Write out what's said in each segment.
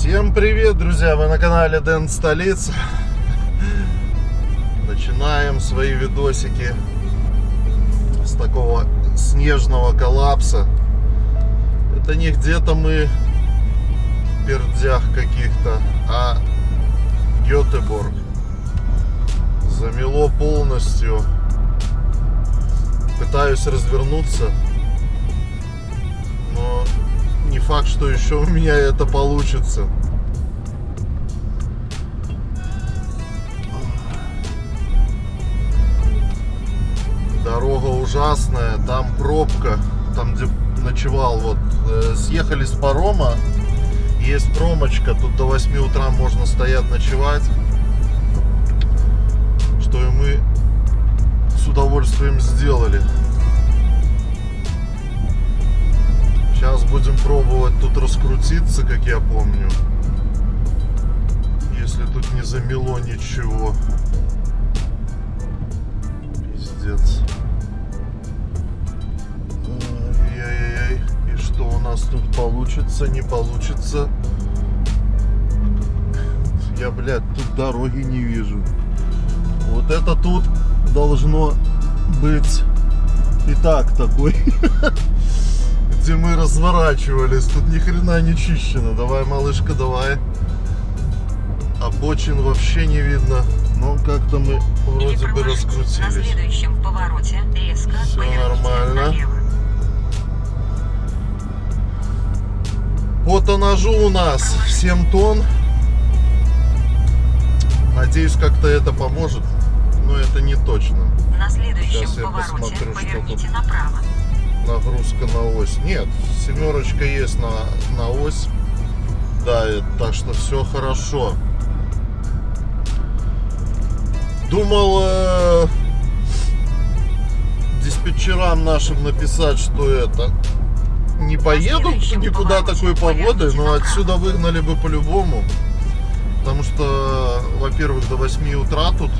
Всем привет, друзья! Вы на канале Дэн Столица. Начинаем свои видосики с такого снежного коллапса. Это не где-то мы в пердях каких-то, а Гетеборг. Замело полностью. Пытаюсь развернуться, но не факт, что еще у меня это получится. Дорога ужасная, там пробка, там где ночевал, вот съехали с парома, есть промочка, тут до 8 утра можно стоять ночевать, что и мы с удовольствием сделали. Сейчас будем пробовать тут раскрутиться, как я помню, если тут не замело ничего. Пиздец. Ай-яй-яй. И что у нас тут получится, не получится? Я, блядь, тут дороги не вижу. Вот это тут должно быть и так такой, где мы разворачивались. Тут ни хрена не чищено. Давай, малышка, давай. Обочин вообще не видно. Но как-то мы вроде бы раскрутились. На следующем повороте резко все поверните нормально. налево. По тоннажу у нас 7 тонн. Надеюсь, как-то это поможет. Но это не точно. На следующем Сейчас я повороте посмотрю, что поверните тут. направо. Нагрузка на ось. Нет, семерочка есть на ось. Да, так что все хорошо. Думал диспетчерам нашим написать, что это не поеду никуда такой погодой, но отсюда выгнали бы по-любому. Потому что, во-первых, до 8 утра тут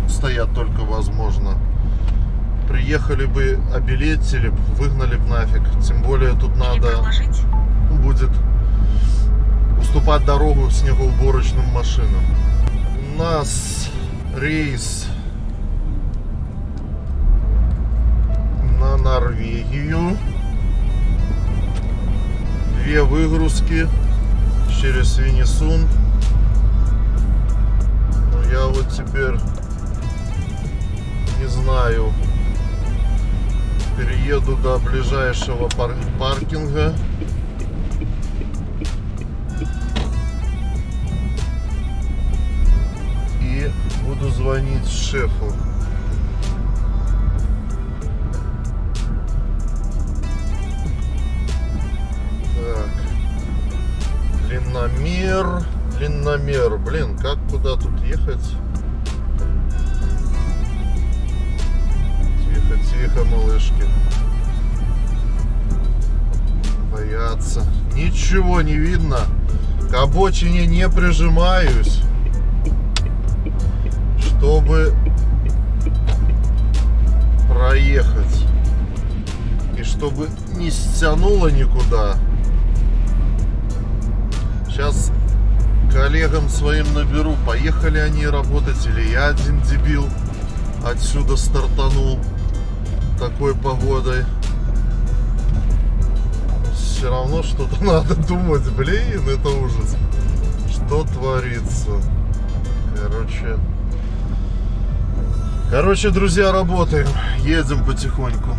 стоять только возможно. Приехали бы, обилетили, выгнали бы нафиг. Тем более тут надо будет уступать дорогу снегоуборочным машинам. У нас рейс на Норвегию. 2 выгрузки через Свинесунд. Но я вот теперь не знаю. Перееду до ближайшего паркинга. И буду звонить шефу. Так. Длинномер. Блин, как куда тут ехать? Тихо, малышки. Боятся. Ничего не видно. К обочине не прижимаюсь, чтобы проехать. И чтобы не стянуло никуда. Сейчас коллегам своим наберу, поехали они работать, или я один дебил отсюда стартанул такой погодой. Все равно что-то надо думать. Блин, это ужас. Что творится? Короче, друзья, работаем. Едем потихоньку.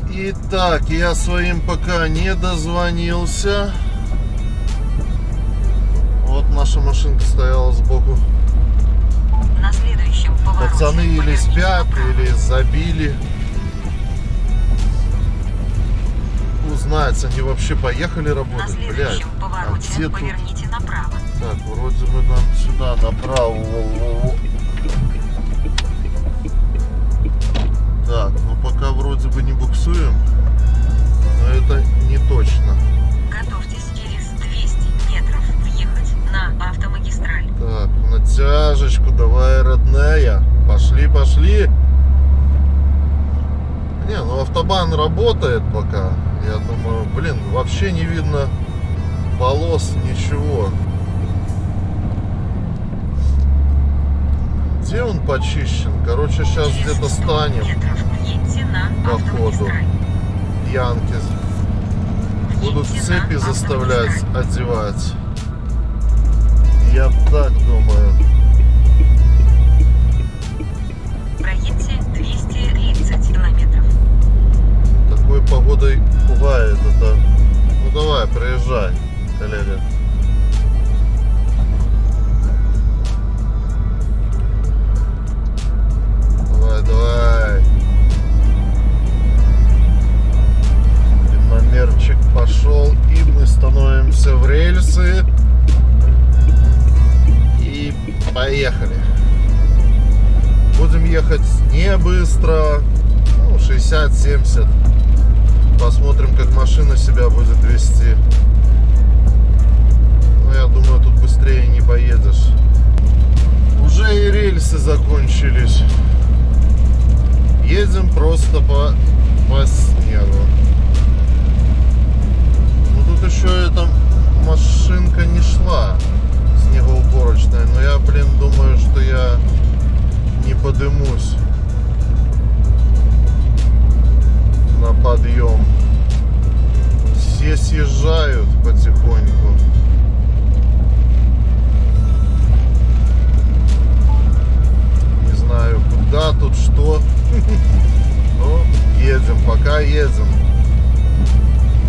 Итак, я своим пока не дозвонился. Вот наша машинка стояла сбоку. На следующем повороте Пацаны или поверните спят, направо. или забили. Узнать, они вообще поехали На работать, блядь. следующем А повороте где тут? поверните направо. Так, вроде бы нам сюда направо. Во-во-во. Так, ну пока вроде бы не буксуем, но это не точно. Готовьтесь через 200 метров въехать на автомагистраль. Так, натяжечку давай, родная. Пошли. Не, ну автобан работает пока. Я думаю, блин, вообще не видно полос, ничего. Где он почищен? Короче, сейчас Через где-то 100 станем. метров въедьте на Походу. автомагистраль. Янки будут Въедьте цепи на заставлять автомагистраль. одевать. Я так думаю. Проедьте 230 километров. Такой погодой пугает это. Ну давай, проезжай, коллега. Давай, давай. Динамерчик пошел, и мы становимся в рельсы. И поехали. Будем ехать не быстро, ну, 60-70. Посмотрим, как машина себя будет вести. Ну, я думаю, тут быстрее не поедешь. Уже и рельсы закончились. Едем просто по снегу. Ну, тут еще эта машинка не шла, снегоуборочная. Но я, блин, думаю, что я не подымусь на подъем. Все съезжают потихоньку. Не знаю, куда тут, что. Ну, едем, пока едем.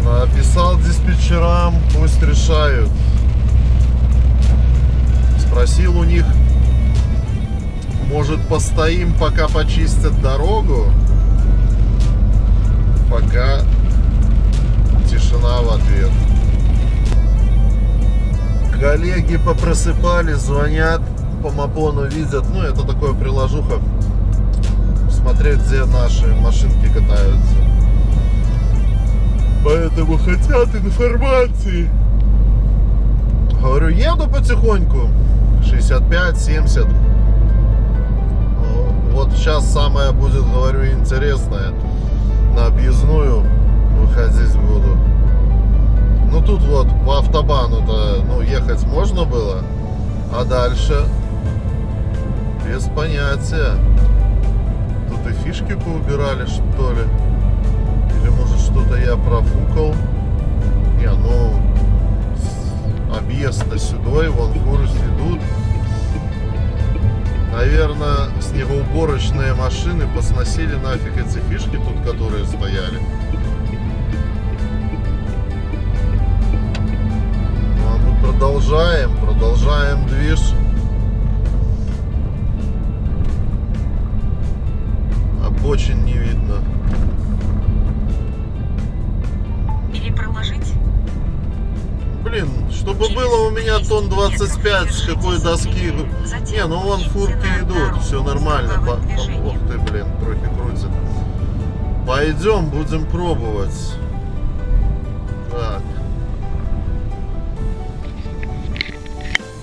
Написал диспетчерам, пусть решают. Спросил у них, может, постоим, пока почистят дорогу? Пока тишина в ответ. Коллеги попросыпали, звонят, по мапону видят. Ну, это такое приложуха. Смотреть, где наши машинки катаются. Поэтому хотят информации. Говорю, еду потихоньку. 65-70. Вот сейчас самое будет, говорю, интересное. На объездную выходить буду. Ну тут вот по автобану-то, ну, ехать можно было, а дальше без понятия. Тут и фишки поубирали, что ли? Или может что-то я профукал? Не, ну объезд-то сюда, вон фуры идут. Наверное, снегоуборочные машины посносили нафиг эти фишки тут, которые стояли. Ну, а мы продолжаем движ. Обочин не видно. Или проложить? Блин, чтобы было у меня тонн 25 с какой доски. Не, ну вон фурки идут, все нормально. Ох ты, блин, трохи крутит. Пойдем, будем пробовать. Так.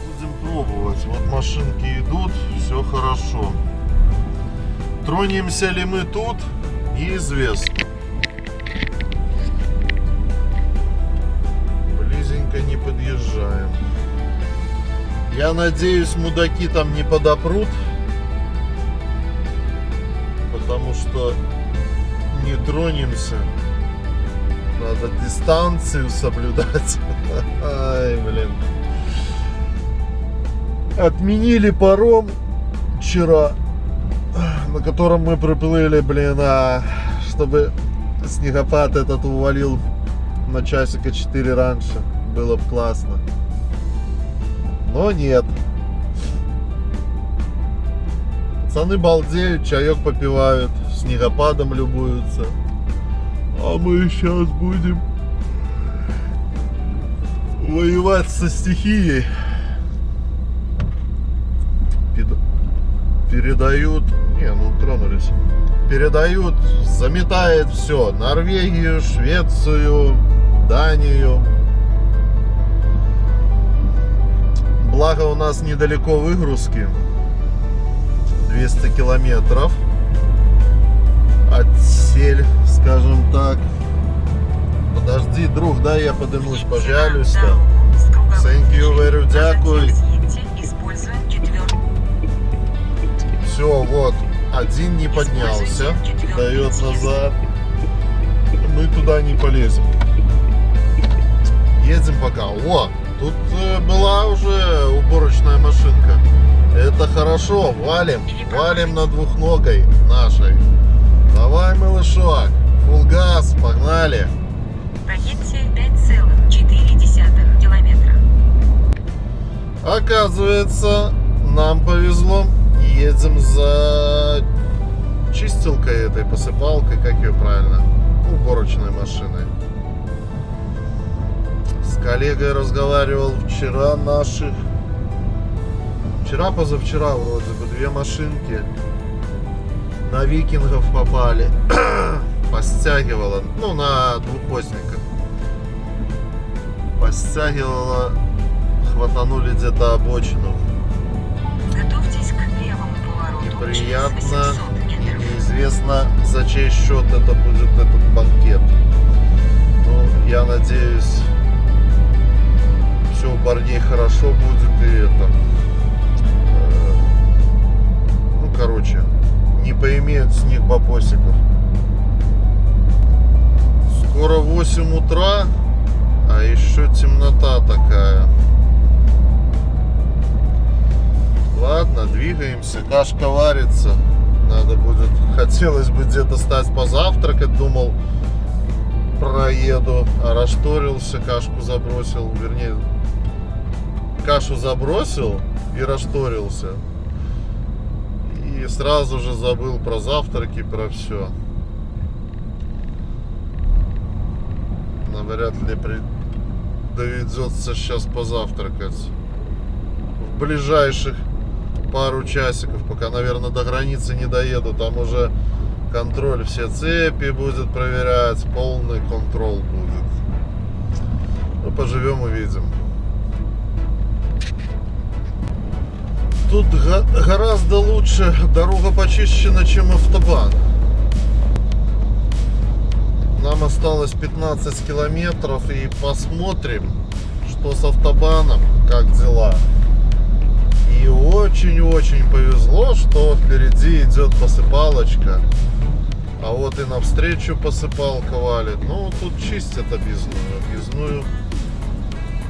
Будем пробовать. Вот машинки идут, все хорошо. Тронемся ли мы тут, неизвестно. Близенько не подъезжаем. Я надеюсь, мудаки там не подопрут, потому что не тронемся. Надо дистанцию соблюдать. Ай, блин. Отменили паром вчера, на котором мы приплыли, блин, чтобы снегопад этот увалил на часика 4 раньше. Было бы классно. Но нет. Пацаны балдеют, чаек попивают, снегопадом любуются. А мы сейчас будем воевать со стихией. Передают... Не, ну тронулись. Передают, заметает все. Норвегию, Швецию, Данию. Благо у нас недалеко выгрузки. 200 километров. Отсель, скажем так. Подожди, друг, дай я поднимусь, Въедьте пожалуйста. на дорогу с круговым Thank you, very движением, а дякую. затем съедьте, используя четвертый. Все, вот, один не поднялся, дает назад. Мы туда не полезем. Едем пока. О, тут была уже уборочная машинка. Это хорошо, валим на двухногой нашей. Давай, малышок, фулл газ, погнали. Проедьте 5,4 километра. Оказывается, нам повезло. Едем за чистилкой этой, посыпалкой, как ее правильно, уборочной машиной. С коллегой разговаривал вчера позавчера вроде бы, две машинки на викингов попали. Постягивала, ну, на двухосниках. Постягивала, хватанули где-то обочину. Готовьтесь к левому повороту через Приятно 800 и метров. неизвестно, за чей счет это будет этот банкет. Ну, я надеюсь, все у парней хорошо будет и это. Ну, короче, не поимеют с них бабосиков. Скоро 8 утра, а еще темнота такая. Ладно, двигаемся, кашка варится. Надо будет, хотелось бы где-то стать позавтракать, думал, проеду, а расшторился, кашку забросил, вернее, кашу забросил и расшторился. И сразу же забыл про завтраки, про все. Навряд ли доведется сейчас позавтракать. В ближайших пару часиков, пока, наверное, до границы не доеду. Там уже контроль, все цепи будет проверять, полный контроль будет. Ну, поживем, увидим. Тут гораздо лучше, дорога почищена, чем автобан. Нам осталось 15 километров, и посмотрим, что с автобаном, как дела. И очень-очень повезло, что впереди идет посыпалочка. А вот и навстречу посыпалка валит. Ну, тут чистят объездную. Объездную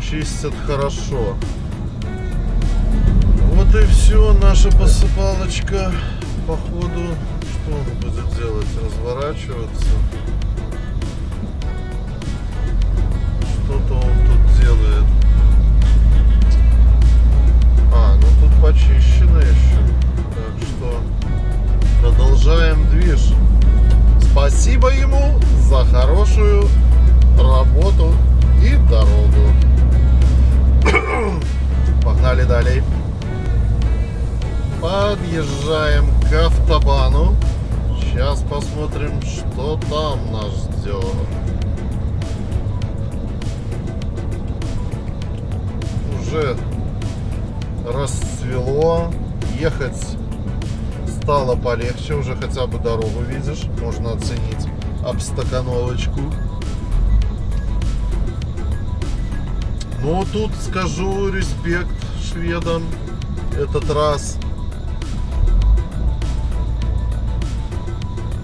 чистят хорошо. Вот и все, наша посыпалочка. Походу, что он будет делать? Разворачиваться. Что-то он тут делает. Ну тут почищено еще. Так что продолжаем движ. Спасибо ему за хорошую работу и дорогу. Погнали далее. Подъезжаем к автобану. Сейчас посмотрим, что там нас ждет. Уже расцвело, ехать стало полегче, уже хотя бы дорогу видишь, можно оценить обстакановочку. Но тут скажу респект шведам этот раз.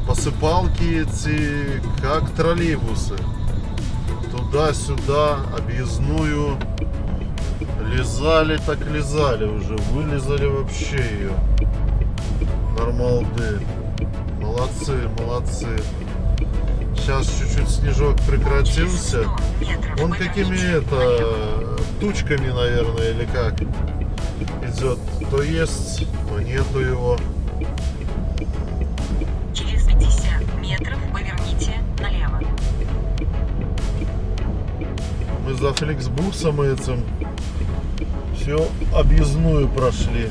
Посыпалки эти как троллейбусы, туда-сюда, объездную. Лизали так лизали уже, вылезали вообще ее. Нормалды. Молодцы, молодцы. Сейчас чуть-чуть снежок прекратился. Он какими тучками, наверное, или как идет. То есть, то нету его. Через 50 метров поверните налево. Мы за фликсбусом этим все объездную прошли.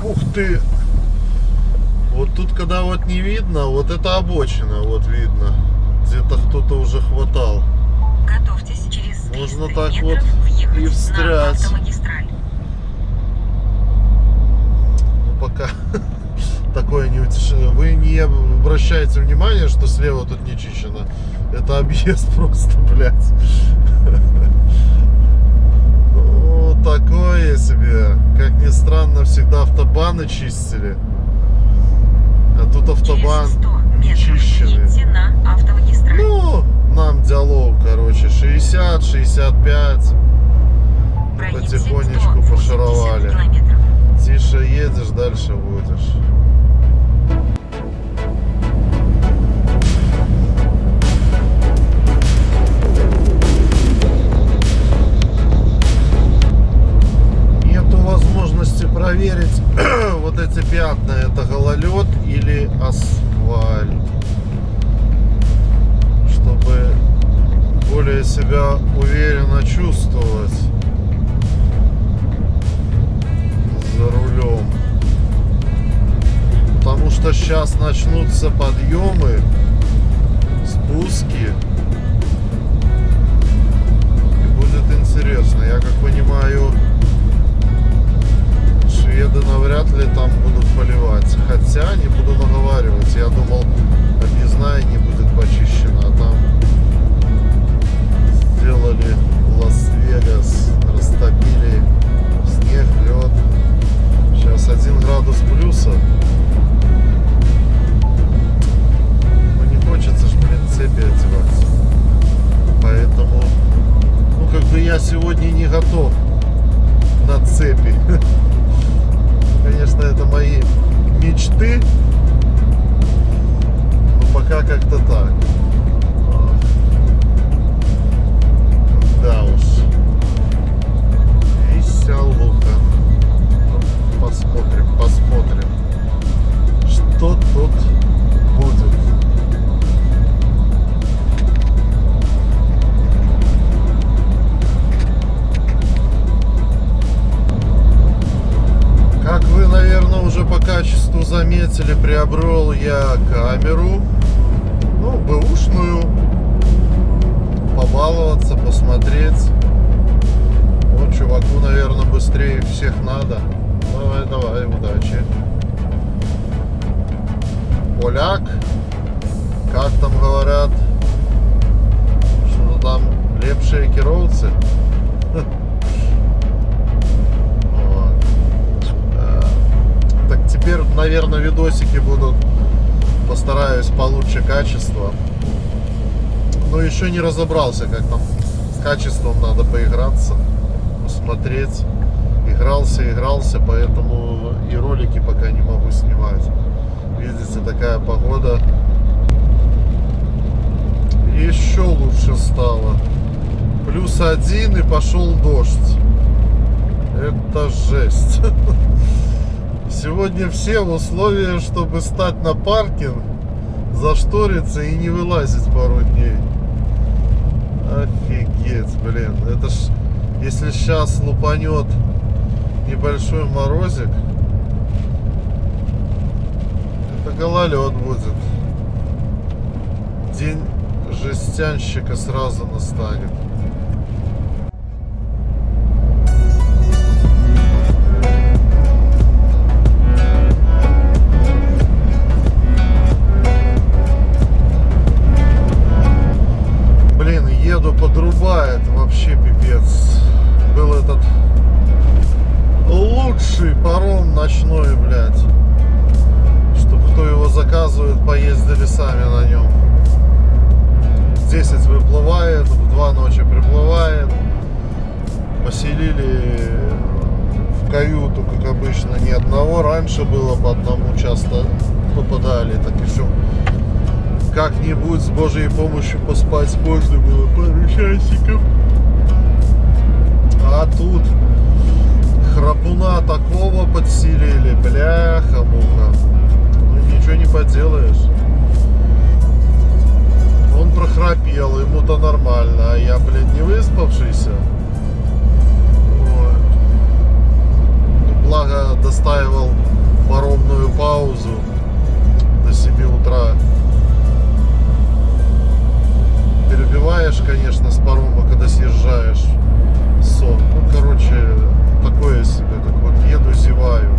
Ух ты. Вот тут, когда вот не видно, вот это обочина, вот видно. Где-то кто-то уже хватал. Готовьтесь через 300 Можно так метров вот въехать и встрять. на автомагистраль. Ну, пока такое неутешение. Вы не обращаете внимания, что слева тут не чищено. Это объезд просто, блядь. Ну, такое себе. Как ни странно, всегда автобаны чистили. А тут автобан Через 100 не метров чищенный. выйдите на автомагистраль. Ну, нам диалог, короче, 60, 65. Пройдите Потихонечку 180 пошаровали. километров. Тише едешь, дальше будешь. Нету возможности проверить вот эти пятна, это гололед или асфальт, чтобы более себя уверенно чувствовать за рулем. Потому что сейчас начнутся подъемы, спуски. И будет интересно. Я как понимаю, шведы навряд ли там будут поливать. Хотя не буду наговаривать. Я думал, объездная не будет почищена, а там сделали Лас-Вегас, растопили снег, лед. Сейчас 1 градус плюса. Ну не хочется ж, блин, цепи одевать. Поэтому, ну как бы я сегодня не готов на цепи. Конечно, это мои мечты. Но пока как-то так. Да уж. Веселуха. Посмотрим, посмотрим, что тут будет. Как вы, наверное, уже по качеству заметили, приобрел я камеру, ну, бэушную, побаловаться, посмотреть. Вот чуваку, наверное, быстрее всех надо. Давай, давай, удачи. Поляк, как там говорят, что там лепшие кировцы. Вот. Так теперь, наверное, видосики будут, постараюсь получше качество. Но еще не разобрался, как там с качеством, надо поиграться, посмотреть. Игрался, поэтому и ролики пока не могу снимать. Видите, такая погода. Еще лучше стало. +1 и пошел дождь. Это жесть. Сегодня все в условиях, чтобы стать на паркинг, зашториться и не вылазить пару дней. Офигеть, блин. Это ж, если сейчас лупанет небольшой морозик, это гололед будет. День жестянщика сразу настанет. Блин, еду, подрубает, вообще пипец. Был этот лучший паром ночной, блядь. Чтобы кто его заказывает, поездили сами на нем. В 10 выплывает, в 2 ночи приплывает. Поселили в каюту, как обычно, ни одного. Раньше было по одному, часто попадали. Так еще как-нибудь с Божьей помощью поспать можно было пару часиков. А тут храпуна такого подселили, бляха-муха. Ну ничего не поделаешь. Он прохрапел, ему-то нормально, а я, блин, не выспавшийся. Вот. Благо достаивал паромную паузу до 7 утра. Перебиваешь, конечно, с парома, когда съезжаешь. Сон. Ну, короче, такое себе. Так вот, еду, зеваю.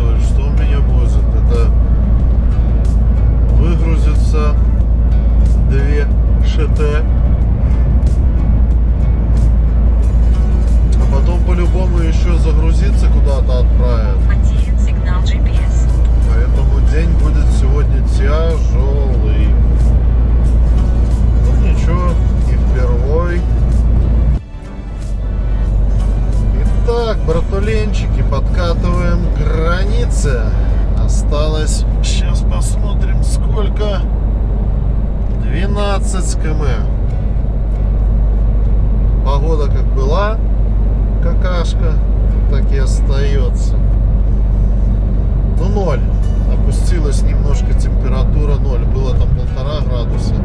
загадывать, что у меня будет. Это выгрузится 2 ШТ. А потом по-любому еще загрузиться куда-то отправят. Потерян сигнал GPS. Поэтому день будет сегодня тяжелый. Ну ничего, не впервой. Итак, братуленчики, подкатываем к границе. Осталось, сейчас посмотрим, сколько. 12 км. Погода как была, какашка, так и остается. Ну 0. Опустилась немножко температура 0. Было там 1,5 градуса.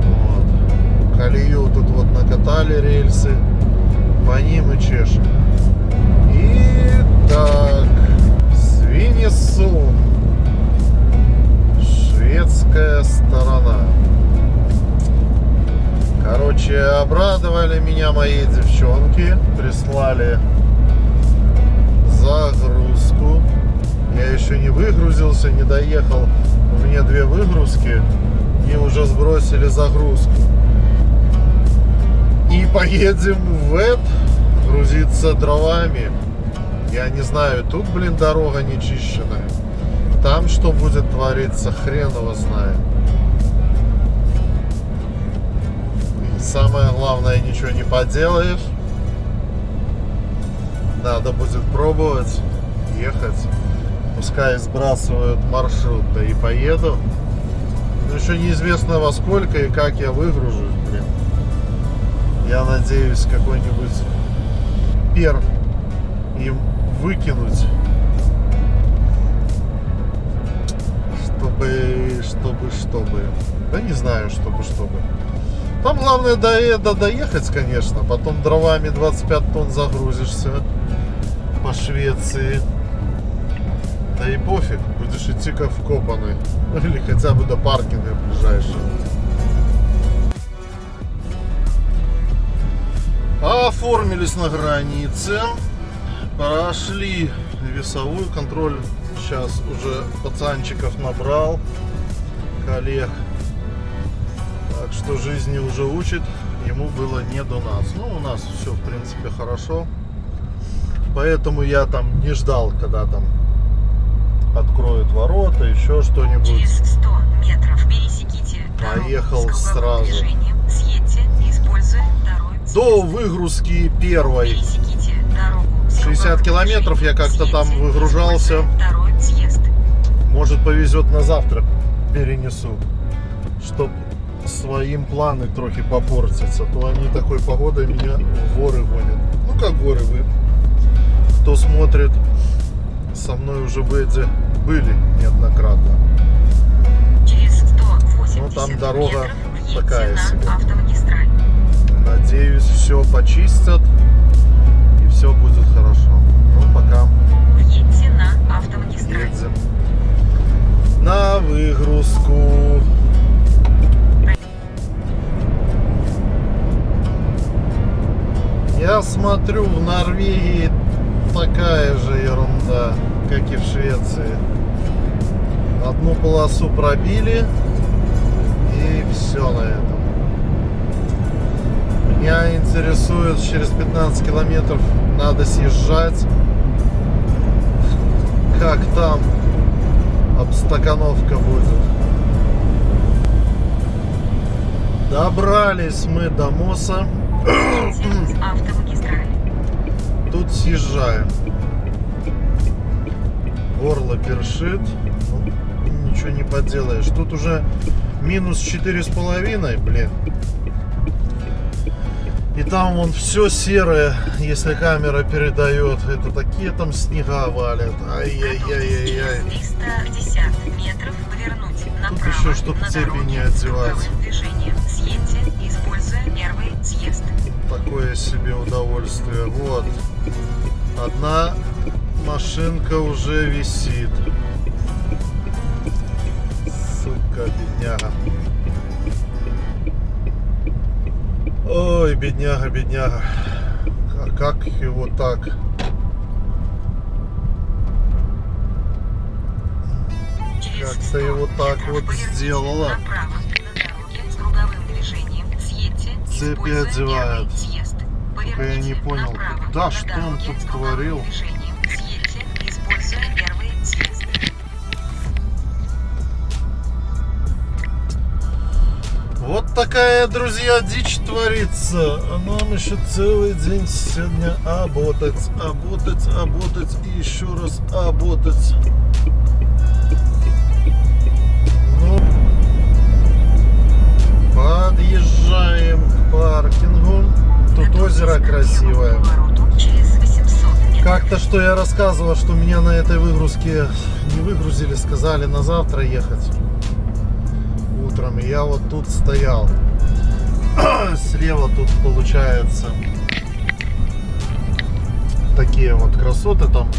Вот. Колею тут вот накатали рельсы. По ним и чешем. Итак, Свинесун. Шведская сторона. Короче, обрадовали меня мои девчонки. Прислали загрузку. Я еще не выгрузился, не доехал. У меня 2 выгрузки. И уже сбросили загрузку. И поедем в Эд грузиться дровами. Я не знаю, тут, блин, дорога не чищенная. Там что будет твориться, хрен его знает. И самое главное, ничего не поделаешь. Надо будет пробовать ехать. Пускай сбрасывают маршрут, да и поеду. Но еще неизвестно во сколько и как я выгружусь, блин. Я надеюсь какой-нибудь перв им выкинуть, чтобы. Да не знаю, чтобы. Там главное до Эда доехать, конечно. Потом дровами 25 тонн загрузишься по Швеции. Да и пофиг, будешь идти как вкопанный. Или хотя бы до паркинга ближайшего. Оформились на границе. Прошли весовую, контроль. Сейчас уже пацанчиков набрал, коллег. Так что жизни уже учит. Ему было не до нас. Ну, у нас все, в принципе, хорошо. Поэтому я там не ждал, когда там откроют ворота, еще что-нибудь. Через 100 метров пересеките дорогу Поехал с круговым сразу. движением. Съедьте, используя второй съезд. До выгрузки первой Пересеките дорогу с 60 круговым километров я движением. как-то там Съедьте, выгружался. используя второй съезд. Может, повезет, на завтра перенесу, чтоб своим планы трохи попортятся. То они такой погодой меня в горы гонят. Ну как горы, вы кто смотрит, со мной уже в Эде были неоднократно. Через 180 Ну, там дорога метров въедьте такая на себе. автомагистраль. Надеюсь, все почистят и все будет хорошо. Ну пока Въедьте на автомагистраль. едем на выгрузку. Я смотрю, в Норвегии такая же ерунда, как и в Швеции. Одну полосу пробили и все на этом. Меня интересует, через 15 километров надо съезжать. Как там обстакановка будет. Добрались мы до Моса. Въедьте с автомагистрали. Тут съезжаем. Горло першит. Ну, ничего не поделаешь. Тут уже минус 4,5, блин. И там вон все серое, если камера передает. Это такие там снега валят. Ай-яй-яй-яй-яй. Через 310 метров повернуть направо еще, чтоб на цепи дороге не с одевать. круговым движением. Съедьте, используя первый съезд. Такое себе удовольствие. Вот. Одна машинка уже висит. Сука, бедняга. Ой, бедняга, бедняга. Как его так? ты вот так вот сделала. Направо на дороге с круговым движением съедьте, Цепи используя одевают. первый съезд. Только я не Поверните понял, направо да, на что он дороге тут с круговым творил. движением съедьте, используя первый съезд. Вот такая, друзья, дичь творится. А нам еще целый день сегодня работать, работать, работать и еще раз работать. Ну, подъезжаем к паркингу. Тут Готовьтесь озеро к красивое. левому повороту через 800 метров. Как-то, что я рассказывал, что меня на этой выгрузке не выгрузили, сказали на завтра ехать утром. И я вот тут стоял. Слева тут получается такие вот красоты, там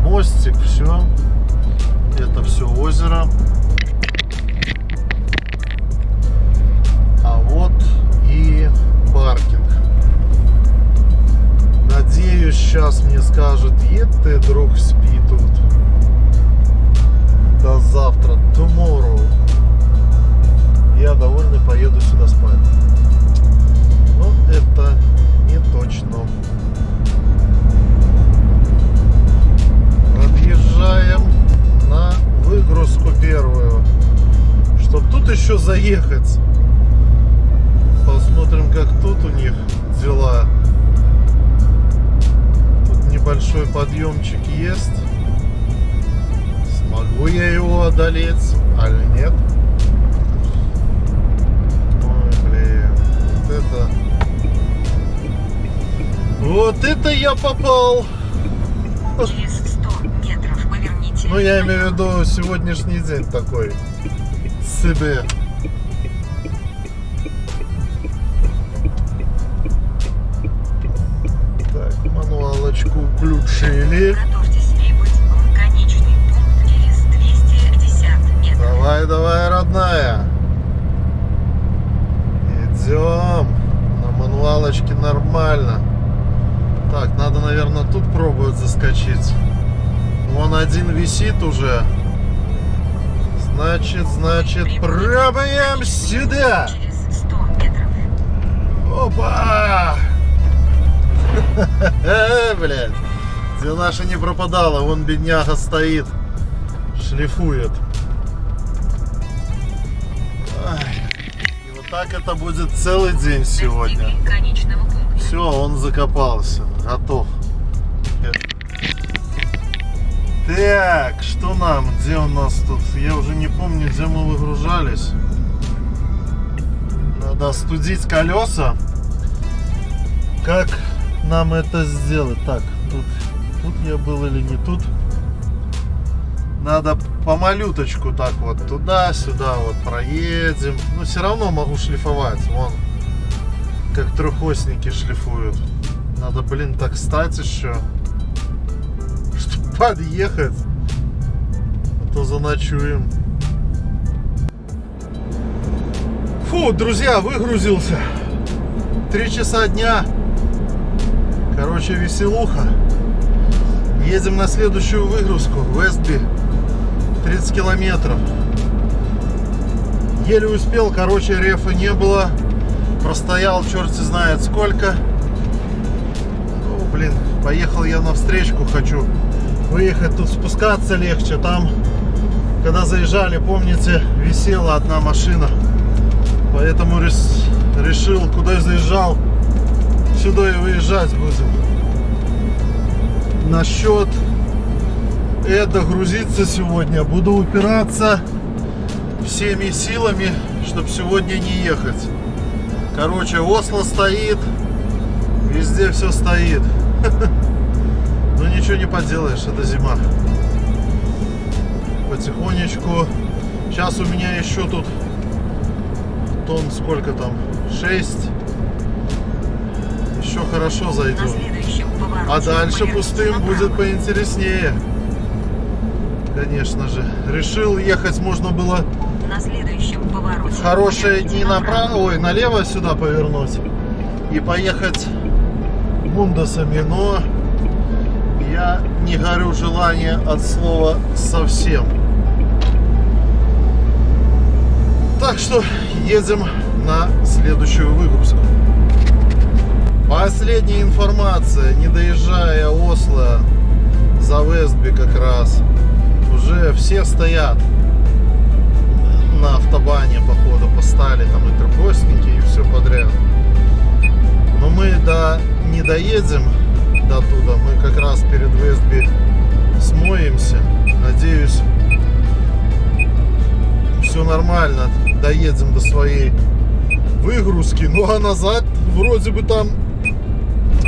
мостик, все. Это все озеро. А вот и паркинг. Надеюсь, сейчас мне скажет: ед ты, друг, спи тут. До завтра, tomorrow. Я довольный, поеду сюда спать. Но это не точно. Подъезжаем на выгрузку первую. Чтоб тут еще заехать. Посмотрим, как тут у них дела. Тут небольшой подъемчик есть. Смогу я его одолеть, или нет? Ой, блин. Вот это я попал. Через 100 метров поверните. Ну, я имею в налево. виду сегодняшний день такой себе. Так, мануалочку включили. Готовьтесь прибыть в конечный пункт через 250 метров. Давай, давай, родная. Идем. На мануалочке нормально. Так, надо, наверное, тут пробовать заскочить. Вон один висит уже. Значит, пробуем сюда. Через 100 метров. Опа! Блядь. Где наша не пропадала. Вон бедняга стоит. Шлифует. Ай. И вот так это будет целый день сегодня. Достигли конечного пункта. Все, он закопался. Готов. Так, что нам? Где у нас тут? Я уже не помню, где мы выгружались. Надо остудить колеса. Как нам это сделать? Так, тут я был или не тут? Надо помалюточку так вот туда-сюда вот проедем. Но все равно могу шлифовать. Вон, как трехосники шлифуют. Надо, блин, так стать еще, чтобы подъехать. А то заночуем. Фу, друзья, выгрузился. 3 часа дня. Короче, веселуха. Едем на следующую выгрузку. Вестби. 30 километров. Еле успел, короче, рефа не было. Простоял черти знает сколько. Ну, блин, поехал я на встречку, хочу выехать. Тут спускаться легче. Там, когда заезжали, помните, висела одна машина. Поэтому решил, куда я заезжал, сюда и выезжать будем. Насчет грузиться сегодня буду упираться всеми силами, чтобы сегодня не ехать. Короче, Осло стоит, везде все стоит. Но ничего не поделаешь, это зима. Потихонечку. Сейчас у меня еще тут тонн сколько там? 6. Еще хорошо На зайдем. следующем повороте А дальше поверните пустым направо. будет поинтереснее. Конечно же. Решил ехать можно было На следующем повороте в хорошие поверните дни направо, ой, налево сюда повернуть и поехать мундосами, но я не горю желания от слова совсем. Так что едем на следующую выгрузку. Последняя информация, не доезжая Осло, за Вестби как раз, уже все стоят на автобане, походу, постали, там и трехосники, и все подряд. Но мы не доедем до туда, мы как раз перед Вестби смоемся. Надеюсь, все нормально, доедем до своей выгрузки. Ну а назад вроде бы там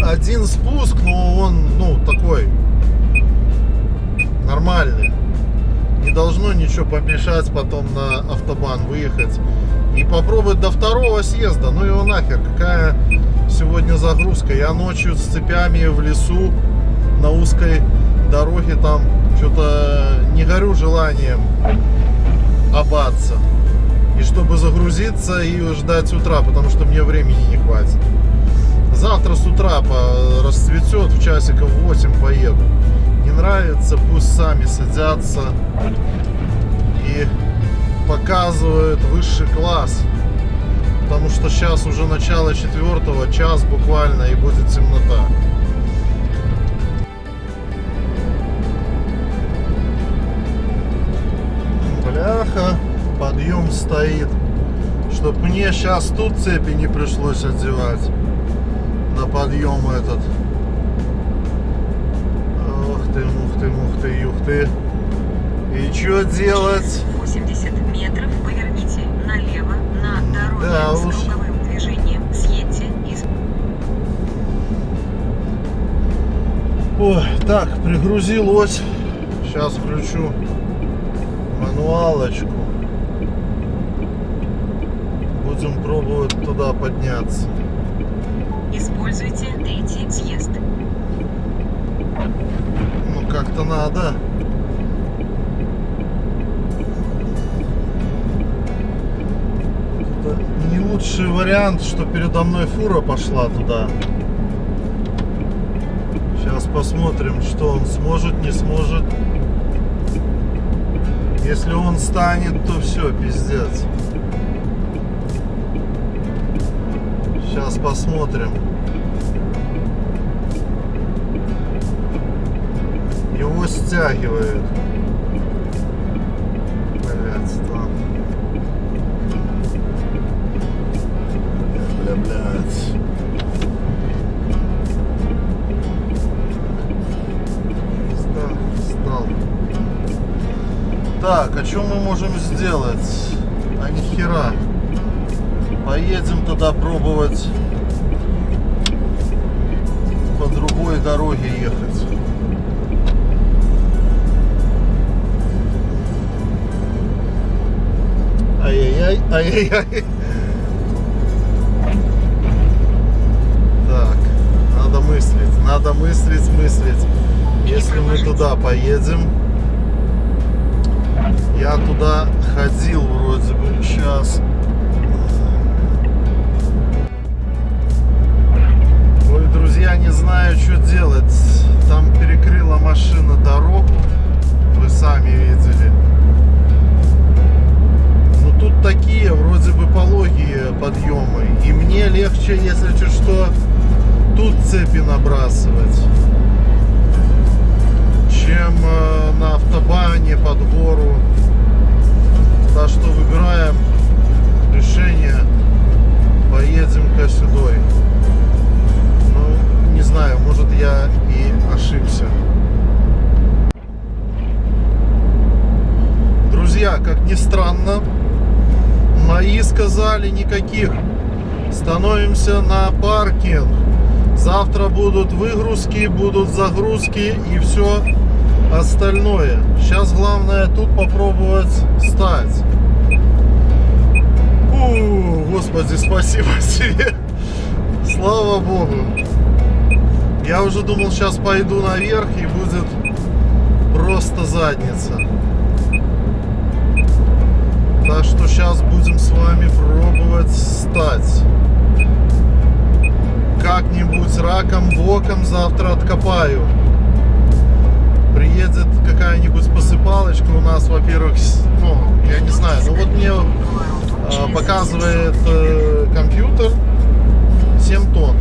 один спуск, но он, такой нормальный. Не должно ничего помешать потом на автобан выехать и попробовать до второго съезда. Ну его нахер, какая сегодня загрузка. Я ночью с цепями в лесу на узкой дороге там что-то не горю желанием обаться. И чтобы загрузиться и ждать утра, потому что мне времени не хватит. Завтра с утра расцветет, в часиков 8 поеду. Не нравится, пусть сами садятся и показывают высший класс. Потому что сейчас уже начало 4-го, час буквально, и будет темнота. Бляха, подъем стоит. Чтоб мне сейчас тут цепи не пришлось одевать на подъем этот. Ух ты. И что делать? 80 метров поверните налево на дороге с круговым движением. Съедьте из... Ой, так, пригрузилось. Сейчас включу мануалочку. Будем пробовать туда подняться. Используйте 3-й съезд. Ну как-то надо. Это не лучший вариант, что передо мной фура пошла туда. Сейчас посмотрим, что он сможет, не сможет. Если он станет, то все, пиздец. Сейчас посмотрим. Его стягивают. Блять, там. Блять. Встал. Так, а что мы можем сделать? А ни хера. Поедем туда пробовать по другой дороге ехать. Ай-яй-яй. Так, надо мыслить. Если мы туда поедем, я туда ходил вроде бы сейчас. Ой, друзья, не знаю, что делать. Там перекрыла машина дорогу, вы сами видели. Тут такие вроде бы пологие подъемы, и мне легче, если чуть что, тут цепи набрасывать, чем на автобане под гору. Так что выбираем решение, поедем-ка сюда. Ну, не знаю, может я и ошибся. Друзья, как ни странно, мои сказали никаких. Становимся на паркинг. Завтра будут выгрузки, будут загрузки и все остальное. Сейчас главное тут попробовать встать. Господи, спасибо тебе. Слава Богу. Я уже думал, сейчас пойду наверх и будет просто задница. Так что сейчас будем с вами пробовать встать. Как-нибудь раком, боком завтра откопаю. Приедет какая-нибудь посыпалочка у нас, во-первых, я не знаю. Ну вот мне показывает компьютер 7 тонн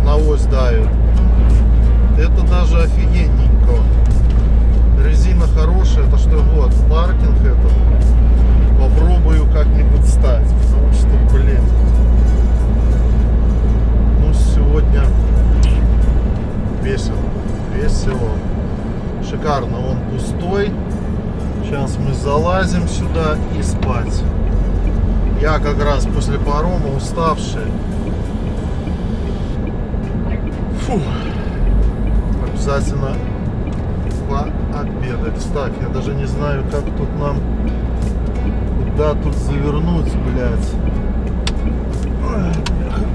на ось давит. Это даже офигенненько. Резина хорошая, это что вот, паркинг это. Попробую как-нибудь стать, потому что, блин, ну сегодня весело, весело. Шикарно, он пустой. Сейчас мы залазим сюда и спать. Я как раз после парома уставший. Фу. Обязательно пообедать. Так, я даже не знаю, как тут нам, куда тут завернуть, блядь. Ой, бляха.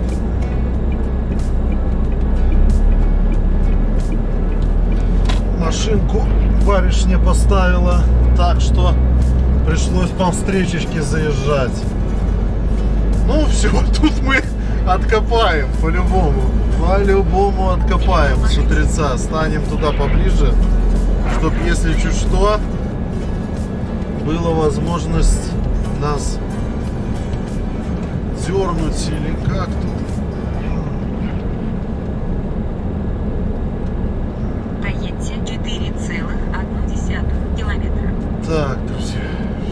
Машинку барышня поставила, так что пришлось по встречечке заезжать. Ну все, тут мы откопаем по-любому. По-любому откопаем с утреца. Станем туда поближе, чтобы, если чуть что, была возможность нас дернуть или как тут. Проедьте 4,1 километра. Так, друзья,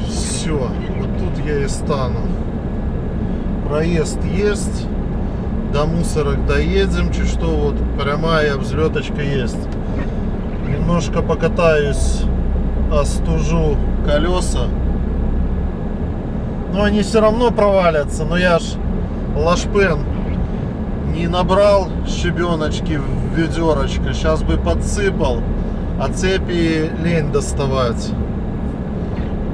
все, вот тут я и стану. Проезд есть, до мусорок доедем, чуть что, вот прямая взлеточка есть. Немножко покатаюсь, остужу колеса. Но они все равно провалятся, но я ж лашпен не набрал щебеночки в ведерочко, сейчас бы подсыпал, а цепи лень доставать.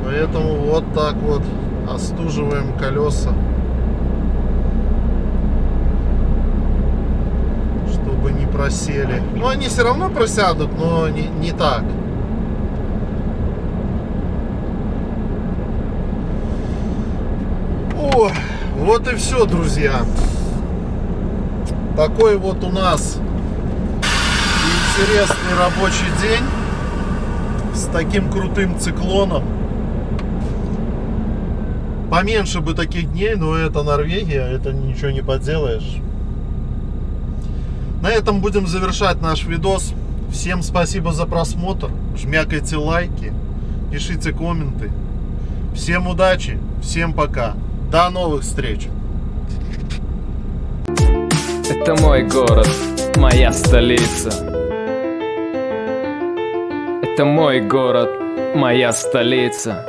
Поэтому вот так вот остуживаем колеса, чтобы не просели. Ну, они все равно просядут, но не так. О, вот и все, друзья. Такой вот у нас интересный рабочий день с таким крутым циклоном. Поменьше бы таких дней, но это Норвегия, это ничего не поделаешь. На этом будем завершать наш видос. Всем спасибо за просмотр. Жмякайте лайки, пишите комменты. Всем удачи, всем пока. До новых встреч. Это мой город, моя столица. Это мой город, моя столица.